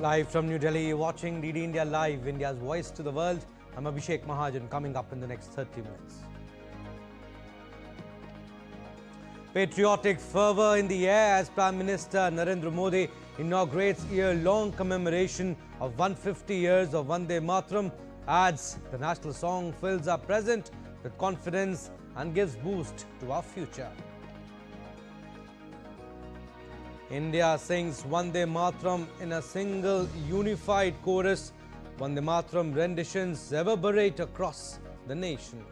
Live from New Delhi, you're watching DD India Live, India's voice to the world. I'm Abhishek Mahajan, coming up in the next 30 minutes. Patriotic fervour in the air as Prime Minister Narendra Modi inaugurates year-long commemoration of 150 years of Vande Mataram. Adds the national song fills our present with confidence and gives boost to our future. India sings Vande Mataram in a single unified chorus. Vande Mataram renditions reverberate across the nation.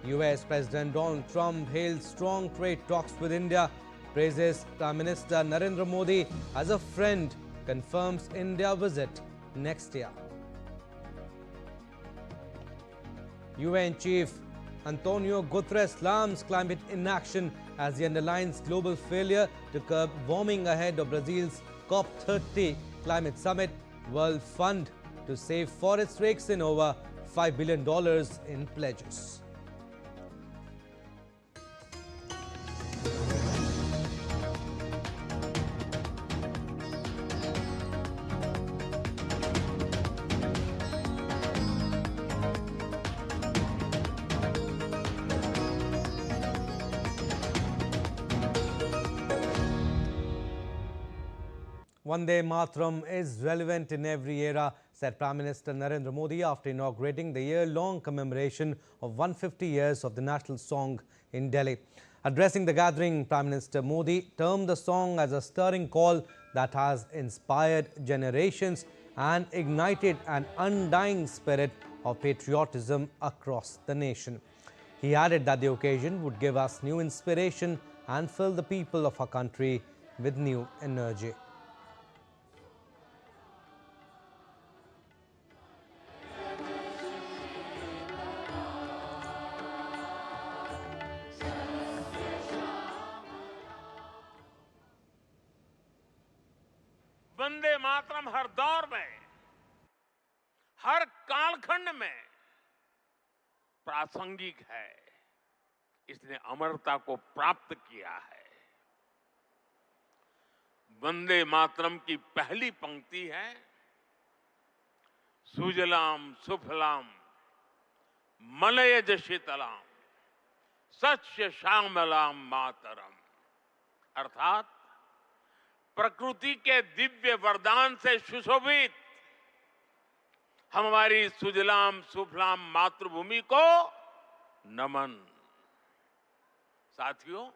US President Donald Trump hails strong trade talks with India, praises Prime Minister Narendra Modi as a friend, confirms India visit next year. UN Chief Antonio Guterres slams climate inaction as he underlines global failure to curb warming ahead of Brazil's COP30 climate summit. World Fund to save forests rakes in over $5 billion in pledges. Vande Mataram is relevant in every era, said Prime Minister Narendra Modi after inaugurating the year-long commemoration of 150 years of the national song in Delhi. Addressing the gathering, Prime Minister Modi termed the song as a stirring call that has inspired generations and ignited an undying spirit of patriotism across the nation. He added that the occasion would give us new inspiration and fill the people of our country with new energy. Vande Mataram हर दौर में, हर कालखंड में प्रासंगिक है। इसने अमरता को प्राप्त किया है। वंदे मातरम की पहली पंक्ति है, सुजलाम सुफलाम मलयज शीतलाम सस्य श्यामलाम मातरम, अर्थात प्रकृति के दिव्य वरदान से सुशोभित हमारी सुजलाम सुफलाम मातृभूमि को नमन। साथियों,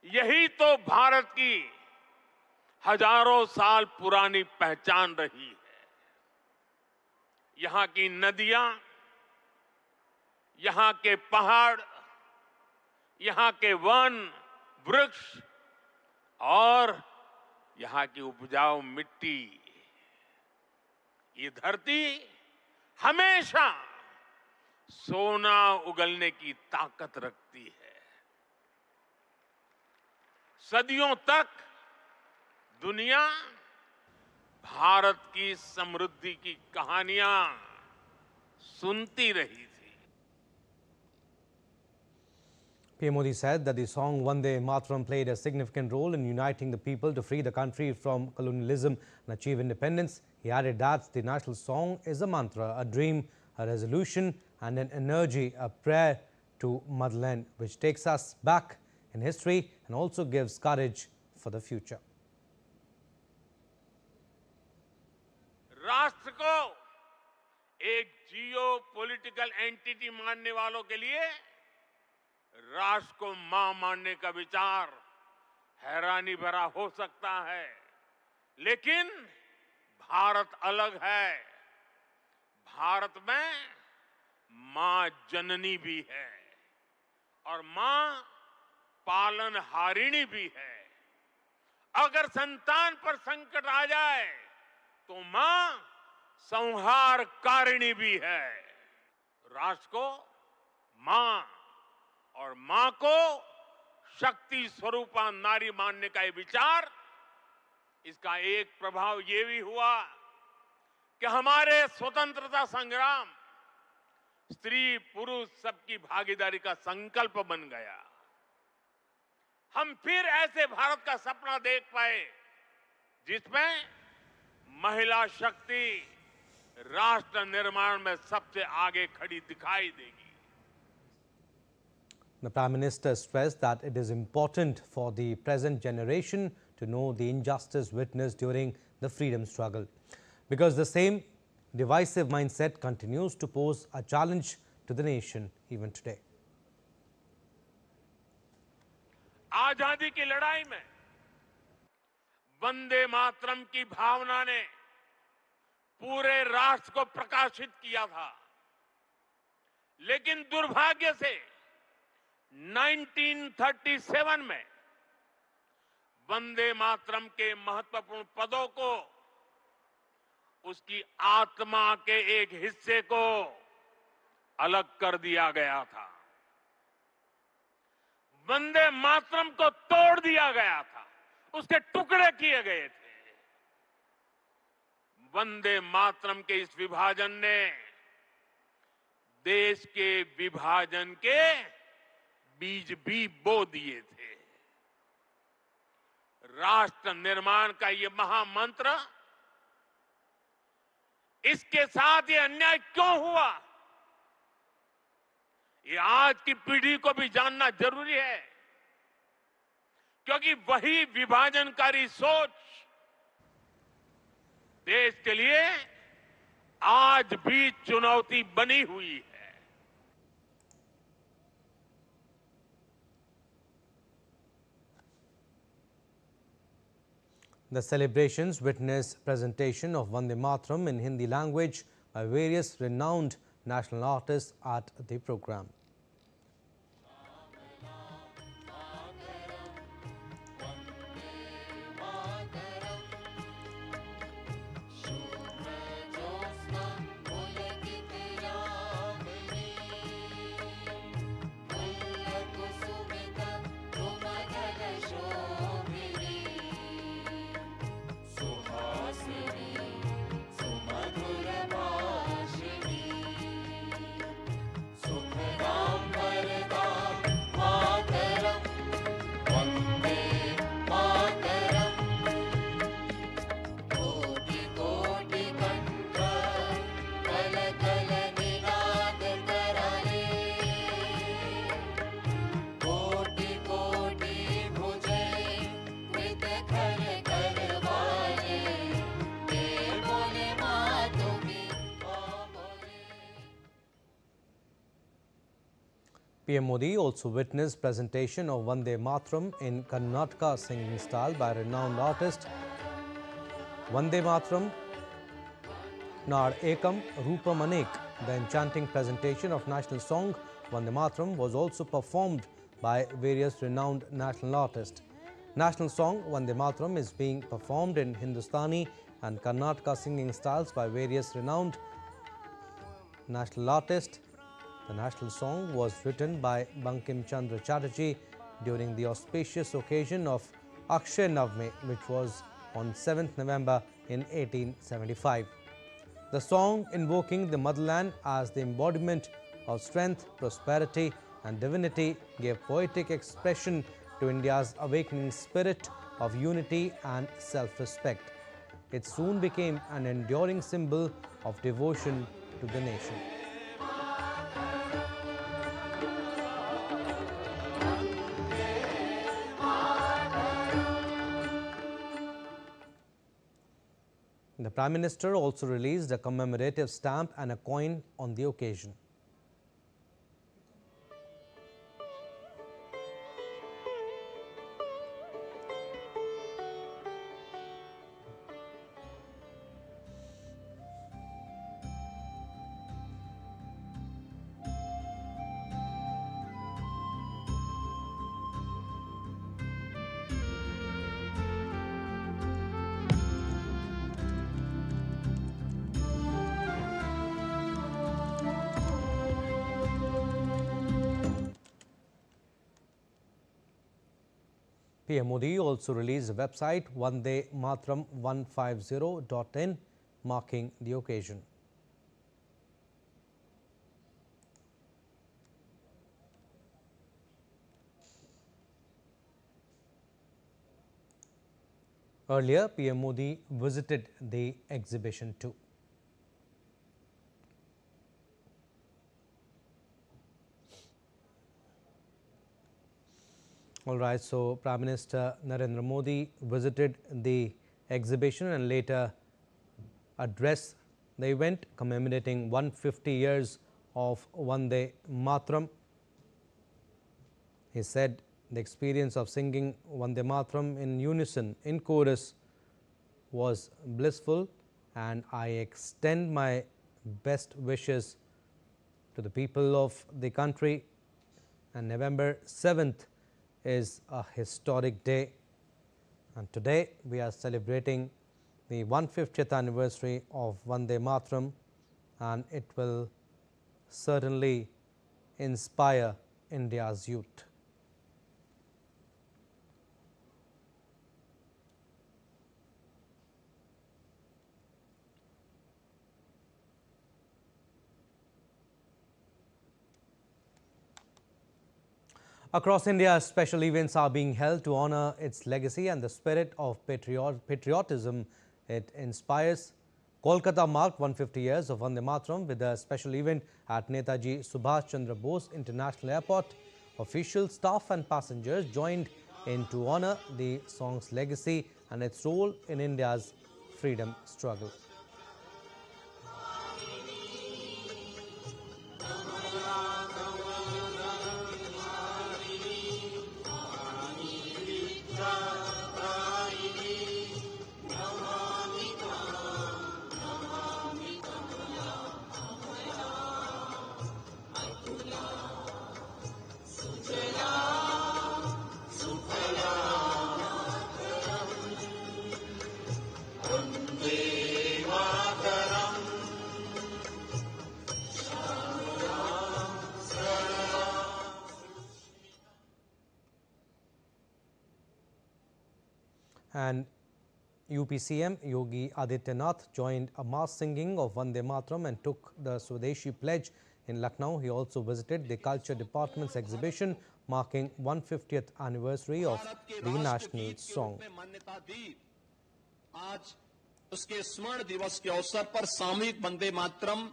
यही तो भारत की हजारों साल पुरानी पहचान रही है। यहाँ की नदियां, यहाँ के पहाड़, यहाँ के वन, वृक्ष और यहाँ की उपजाऊ मिट्टी, ये धरती हमेशा सोना उगलने की ताकत रखती है। सदियों तक दुनिया भारत की समृद्धि की कहानियां सुनती रही थी। PM Modi said that the song Vande Mataram played a significant role in uniting the people to free the country from colonialism and achieve independence. He added that the national song is a mantra, a dream, a resolution and an energy, a prayer to motherland, which takes us back in history and also gives courage for the future. राष्ट्र को एक जियो political entity मानने वालों के लिए राष्ट्र को मां मानने का विचार हैरानी भरा हो सकता है, लेकिन भारत अलग है। भारत में मां जननी भी है और मां पालनहारिणी भी है। अगर संतान पर संकट आ जाए तो मां संहारकारिणी भी है। राष्ट्र को मां और मां को शक्ति स्वरूपा नारी मानने का ये विचार, इसका एक प्रभाव ये भी हुआ कि हमारे स्वतंत्रता संग्राम स्त्री पुरुष सबकी भागीदारी का संकल्प बन गया। हम फिर ऐसे भारत का सपना देख पाए जिसमें महिला शक्ति राष्ट्र निर्माण में सबसे आगे खड़ी दिखाई देगी. The Prime Minister stressed that it is important for the present generation to know the injustice witnessed during the freedom struggle, because the same divisive mindset continues to pose a challenge to the nation even today. आजादी की लड़ाई में वंदे मातरम की भावना ने पूरे राष्ट्र को प्रकाशित किया था, लेकिन दुर्भाग्य से 1937 में वंदे मातरम के महत्वपूर्ण पदों को उसकी आत्मा के एक हिस्से को अलग कर दिया गया था. वंदे मातरम को तोड़ दिया गया था, उसके टुकड़े किए गए थे. वंदे मातरम के इस विभाजन ने देश के विभाजन के बीज भी बो दिए थे. राष्ट्र निर्माण का ये महामंत्र, इसके साथ ये अन्याय क्यों हुआ, ये आज की पीढ़ी को भी जानना जरूरी है, क्योंकि वही विभाजनकारी सोच देश के लिए आज भी चुनौती बनी हुई है. The celebrations witnessed presentation of Vande Mataram in Hindi language by various renowned national artists at the program. PM Modi also witnessed presentation of Vande Mataram in Karnataka singing style by renowned artist Vande Mataram Nar Ekam Rupam Anek. The enchanting presentation of national song Vande Mataram was also performed by various renowned national artists. National song Vande Mataram is being performed in Hindustani and Karnataka singing styles by various renowned national artists. The national song was written by Bankim Chandra Chatterjee during the auspicious occasion of Akshay Navami, which was on 7th November in 1875. The song, invoking the motherland as the embodiment of strength, prosperity and divinity, gave poetic expression to India's awakening spirit of unity and self-respect. It soon became an enduring symbol of devotion to the nation. The Prime Minister also released a commemorative stamp and a coin on the occasion. PM Modi also released a website Vande Mataram 150.in marking the occasion. Earlier, PM Modi visited the exhibition too. All right, so Prime Minister Narendra Modi visited the exhibition and later addressed the event commemorating 150 years of Vande Mataram. He said the experience of singing Vande Mataram in unison, in chorus, was blissful, and I extend my best wishes to the people of the country. And November 7th is a historic day, and today we are celebrating the 150th anniversary of Vande Mataram, and it will certainly inspire India's youth. Across India, special events are being held to honor its legacy and the spirit of patriotism it inspires. Kolkata marked 150 years of Vande Mataram with a special event at Netaji Subhash Chandra Bose International Airport. Officials, staff and passengers joined in to honor the song's legacy and its role in India's freedom struggle. And UP CM Yogi Adityanath joined a mass singing of Vande Mataram and took the Swadeshi pledge in Lucknow. He also visited the Culture Department's exhibition marking 150th anniversary of the national song. आज उसके स्वर्ण दिवस के अवसर पर सामूहिक वंदे मातरम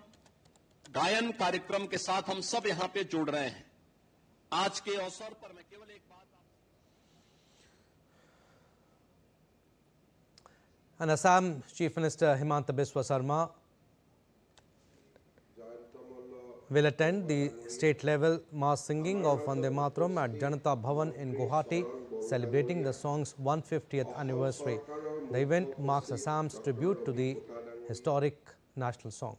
गायन कार्यक्रम के साथ हम सब यहां पे जुड़ रहे हैं। आज के अवसर पर मैं केवल एक बात And Assam Chief Minister Himanta Biswa Sarma will attend the state-level mass singing of Vande Mataram at Janata Bhavan in Guwahati, celebrating the song's 150th anniversary. The event marks Assam's tribute to the historic national song.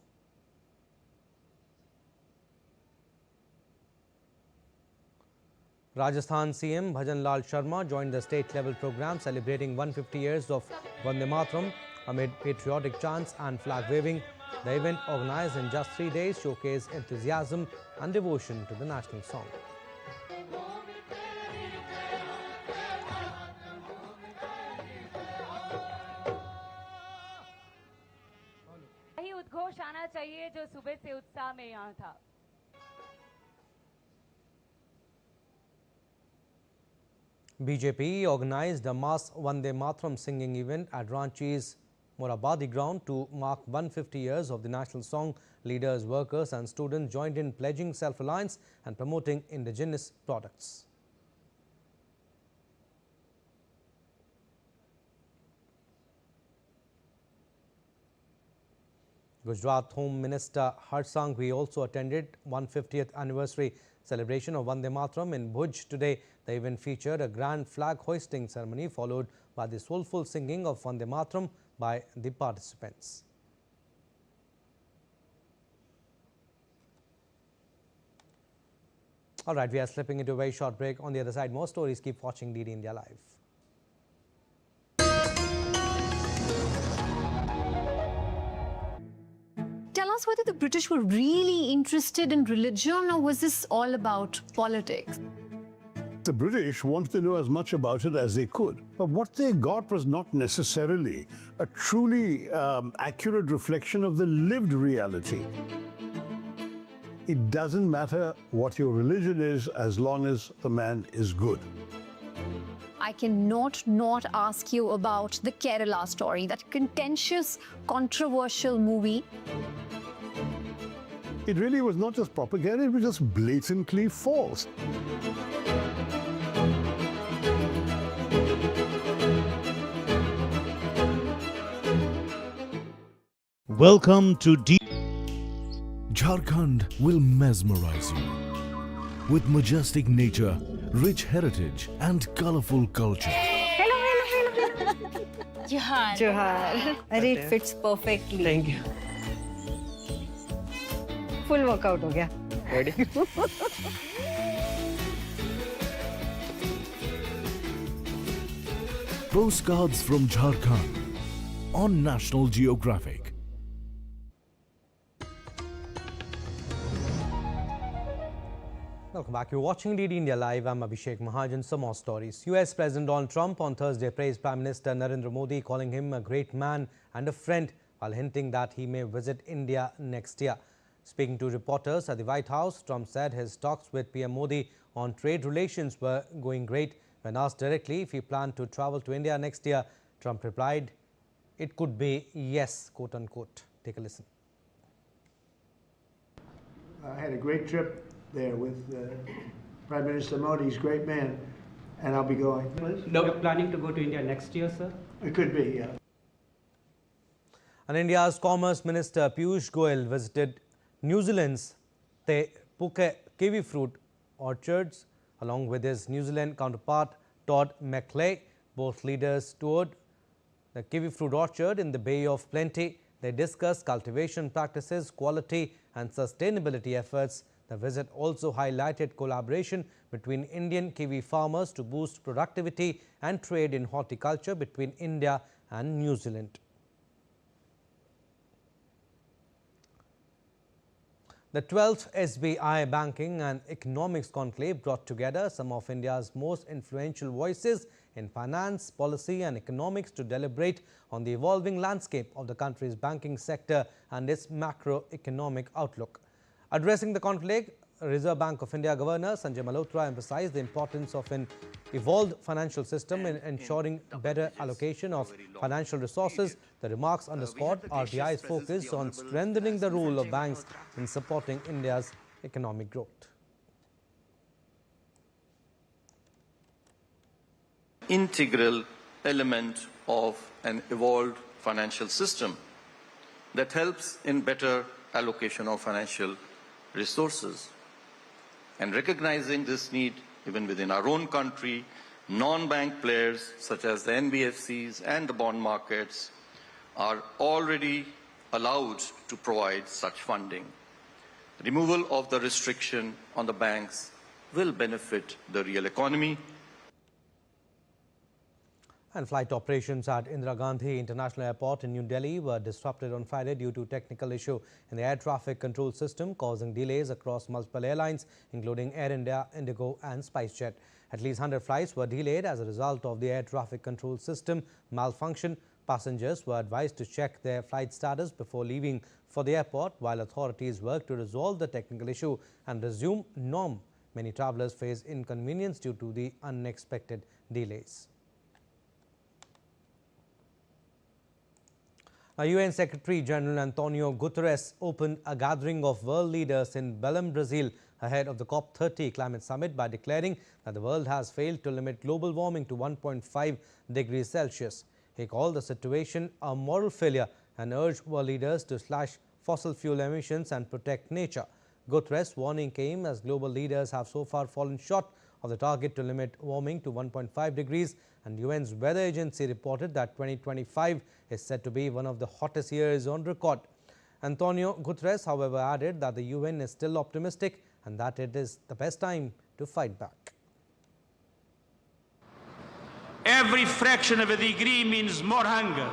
Rajasthan CM Bhajan Lal Sharma joined the state-level program celebrating 150 years of Vande Mataram amid patriotic chants and flag-waving. The event, organized in just 3 days, showcased enthusiasm and devotion to the national song. वही उद्घोष आना चाहिए जो सुबह से उत्साह में यहाँ था। BJP organized a mass Vande Mataram singing event at Ranchi's Morabadi ground to mark 150 years of the national song. Leaders, workers and students joined in pledging self-reliance and promoting indigenous products. Gujarat Home Minister Harsh Sanghvi also attended 150th anniversary celebration of Vande Mataram in Bhuj today. The event featured a grand flag hoisting ceremony followed by the soulful singing of Vande Mataram by the participants. All right, we are slipping into a very short break. On the other side, more stories. Keep watching DD India Live. Tell us whether the British were really interested in religion, or was this all about politics? The British wanted to know as much about it as they could. But what they got was not necessarily a truly accurate reflection of the lived reality. It doesn't matter what your religion is as long as the man is good. I cannot not ask you about the Kerala story, that contentious, controversial movie. It really was not just propaganda, it was just blatantly false. Welcome to Jharkhand will mesmerize you with majestic nature, rich heritage and colorful culture. Johar. It fits perfectly. Thank you. Full workout ho gaya. Ready? Postcards from Jharkhand on National Geographic. Welcome back. You're watching DD India Live. I'm Abhishek Mahajan. Some more stories. US President Donald Trump on Thursday praised Prime Minister Narendra Modi, calling him a great man and a friend, while hinting that he may visit India next year. Speaking to reporters at the White House, Trump said his talks with PM Modi on trade relations were going great. When asked directly if he planned to travel to India next year, Trump replied, "It could be yes," quote unquote. Take a listen. I had a great trip there with Prime Minister Modi. He's a great man, and I'll be going. No, you're planning to go to India next year, sir? It could be, yeah. And India's Commerce Minister Piyush Goyal visited New Zealand's Te Puke kiwi fruit orchards along with his New Zealand counterpart Todd McClay. Both leaders toured the kiwi fruit orchard in the Bay of Plenty. They discussed cultivation practices, quality and sustainability efforts. The visit also highlighted collaboration between Indian kiwi farmers to boost productivity and trade in horticulture between India and New Zealand. The 12th SBI Banking and Economics Conclave brought together some of India's most influential voices in finance, policy and economics to deliberate on the evolving landscape of the country's banking sector and its macroeconomic outlook. Addressing the conclave, Reserve Bank of India Governor Sanjay Malhotra emphasized the importance of an evolved financial system in ensuring better allocation of financial resources. The remarks underscored RBI's focus on strengthening the role of banks in supporting India's economic growth. Integral element of an evolved financial system that helps in better allocation of financial resources. And recognizing this need even within our own country, non-bank players such as the NBFCs and the bond markets are already allowed to provide such funding. Removal of the restriction on the banks will benefit the real economy. And flight operations at Indira Gandhi International Airport in New Delhi were disrupted on Friday due to technical issue in the air traffic control system, causing delays across multiple airlines, including Air India, Indigo and SpiceJet. At least 100 flights were delayed as a result of the air traffic control system malfunction. Passengers were advised to check their flight status before leaving for the airport, while authorities work to resolve the technical issue and resume norm. Many travellers face inconvenience due to the unexpected delays. UN Secretary General Antonio Guterres opened a gathering of world leaders in Belém, Brazil, ahead of the COP30 climate summit by declaring that the world has failed to limit global warming to 1.5 degrees Celsius. He called the situation a moral failure and urged world leaders to slash fossil fuel emissions and protect nature. Guterres' warning came as global leaders have so far fallen short of the target to limit warming to 1.5 degrees, and UN's weather agency reported that 2025 is said to be one of the hottest years on record. Antonio Guterres, however, added that the UN is still optimistic and that it is the best time to fight back. Every fraction of a degree means more hunger,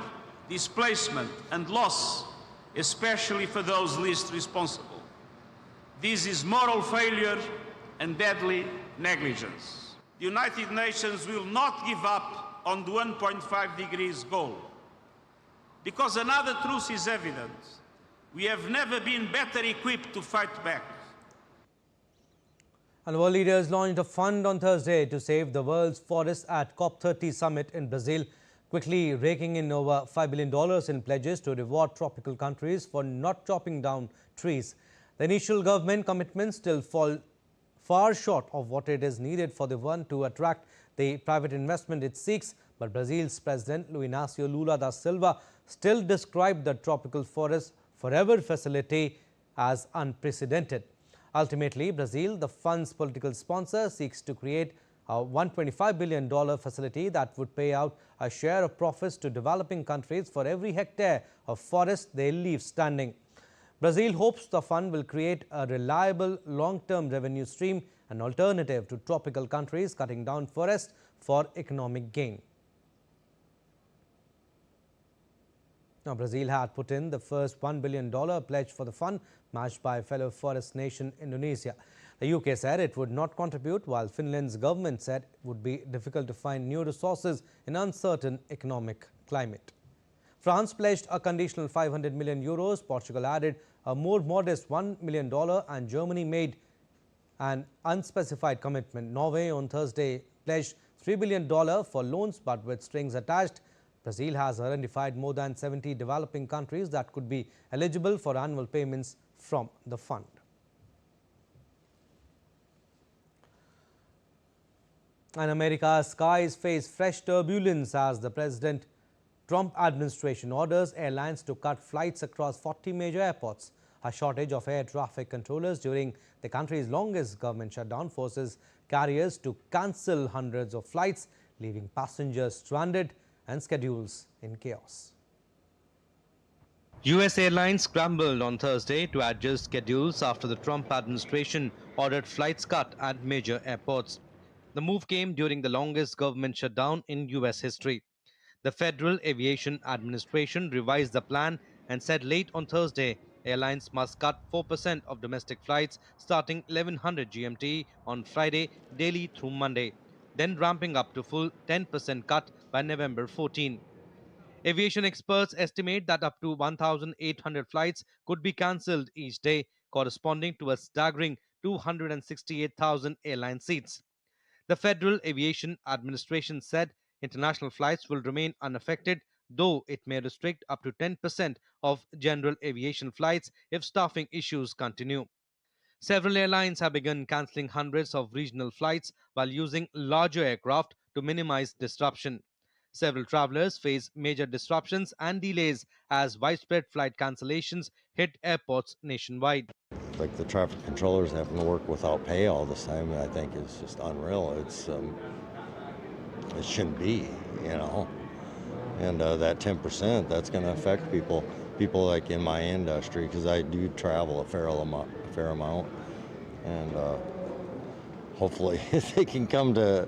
displacement and loss, especially for those least responsible. This is moral failure and deadly negligence. The United Nations will not give up on the 1.5 degrees goal, because another truth is evident. We have never been better equipped to fight back. And world leaders launched a fund on Thursday to save the world's forests at COP30 summit in Brazil, quickly raking in over $5 billion in pledges to reward tropical countries for not chopping down trees. The initial government commitments still fall far short of what it is needed for the fund to attract the private investment it seeks. But Brazil's President Luiz Inácio Lula da Silva still described the Tropical Forest Forever facility as unprecedented. Ultimately, Brazil, the fund's political sponsor, seeks to create a $125 billion facility that would pay out a share of profits to developing countries for every hectare of forest they leave standing. Brazil hopes the fund will create a reliable long-term revenue stream, an alternative to tropical countries cutting down forests for economic gain. Now, Brazil had put in the first $1 billion pledge for the fund, matched by fellow forest nation Indonesia. The UK said it would not contribute, while Finland's government said it would be difficult to find new resources in uncertain economic climate. France pledged a conditional €500 million, Portugal added a more modest $1 million, and Germany made an unspecified commitment. Norway on Thursday pledged $3 billion for loans, but with strings attached. Brazil has identified more than 70 developing countries that could be eligible for annual payments from the fund. And America's skies face fresh turbulence as the President Trump administration orders airlines to cut flights across 40 major airports. A shortage of air traffic controllers during the country's longest government shutdown forces carriers to cancel hundreds of flights, leaving passengers stranded and schedules in chaos. U.S. airlines scrambled on Thursday to adjust schedules after the Trump administration ordered flights cut at major airports. The move came during the longest government shutdown in U.S. history. The Federal Aviation Administration revised the plan and said late on Thursday airlines must cut 4% of domestic flights starting 1100 GMT on Friday daily through Monday, then ramping up to full 10% cut by November 14. Aviation experts estimate that up to 1,800 flights could be cancelled each day, corresponding to a staggering 268,000 airline seats. The Federal Aviation Administration said international flights will remain unaffected, though it may restrict up to 10% of general aviation flights if staffing issues continue. Several airlines have begun cancelling hundreds of regional flights while using larger aircraft to minimize disruption. Several travelers face major disruptions and delays as widespread flight cancellations hit airports nationwide. Like the traffic controllers having to work without pay all this time, I think is just unreal. It shouldn't be, you know. And that 10%, that's going to affect people like in my industry, because I do travel a fair amount, and hopefully they can come to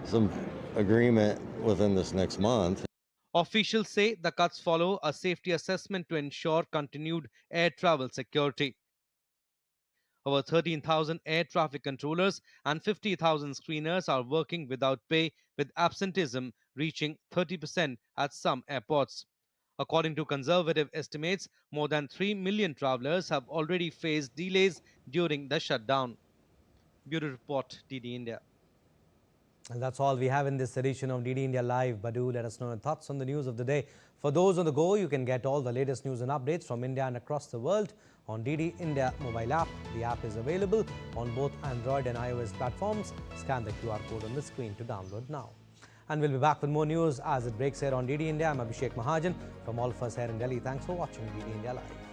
some agreement within this next month. Officials say the cuts follow a safety assessment to ensure continued air travel security. Over 13,000 air traffic controllers and 50,000 screeners are working without pay, with absenteeism reaching 30% at some airports. According to conservative estimates, more than 3 million travelers have already faced delays during the shutdown. Bureau Report, DD India. And that's all we have in this edition of DD India Live. But do let us know your thoughts on the news of the day. For those on the go, you can get all the latest news and updates from India and across the world on DD India mobile app. The app is available on both Android and iOS platforms. Scan the QR code on the screen to download now. And we'll be back with more news as it breaks here on DD India. I'm Abhishek Mahajan. From all of us here in Delhi, thanks for watching DD India Live.